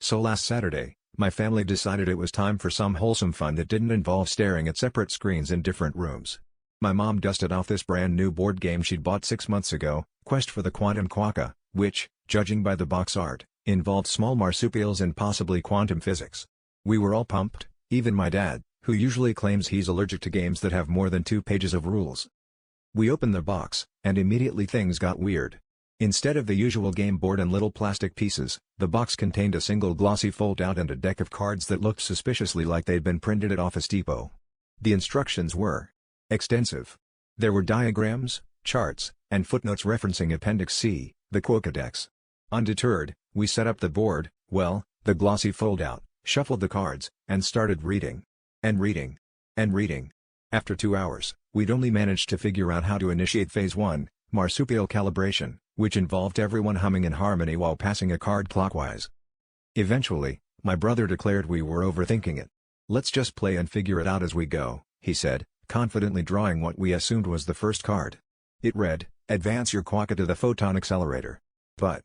So last Saturday, my family decided it was time for some wholesome fun that didn't involve staring at separate screens in different rooms. My mom dusted off this brand new board game she'd bought 6 months ago, Quest for the Quantum Quokka, which, judging by the box art, involved small marsupials and possibly quantum physics. We were all pumped, even my dad, who usually claims he's allergic to games that have more than 2 pages of rules. We opened the box, and immediately things got weird. Instead of the usual game board and little plastic pieces, the box contained a single glossy fold-out and a deck of cards that looked suspiciously like they'd been printed at Office Depot. The instructions were extensive. There were diagrams, charts, and footnotes referencing Appendix C, the Quokkadex. Undeterred, we set up the board, the glossy fold-out, shuffled the cards, and started reading. And reading. And reading. After 2 hours, we'd only managed to figure out how to initiate Phase 1, marsupial calibration, which involved everyone humming in harmony while passing a card clockwise. Eventually, my brother declared we were overthinking it. "Let's just play and figure it out as we go," he said, confidently drawing what we assumed was the first card. It read, "Advance your quokka to the photon accelerator." But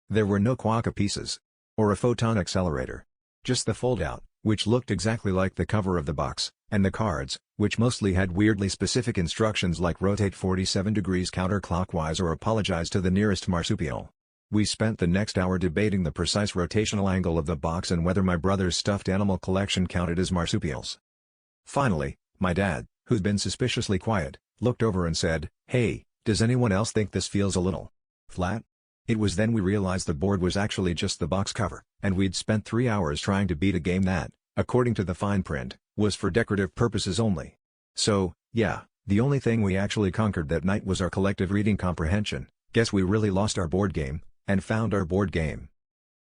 there were no quokka pieces. Or a photon accelerator. Just the fold-out, which looked exactly like the cover of the box, and the cards, which mostly had weirdly specific instructions like rotate 47 degrees counterclockwise or apologize to the nearest marsupial. We spent the next hour debating the precise rotational angle of the box and whether my brother's stuffed animal collection counted as marsupials. Finally, my dad, who'd been suspiciously quiet, looked over and said, "Hey, does anyone else think this feels a little flat?" It was then we realized the board was actually just the box cover, and we'd spent 3 hours trying to beat a game that, according to the fine print, was for decorative purposes only. So, yeah, the only thing we actually conquered that night was our collective reading comprehension. Guess we really lost our board game, and found our board game.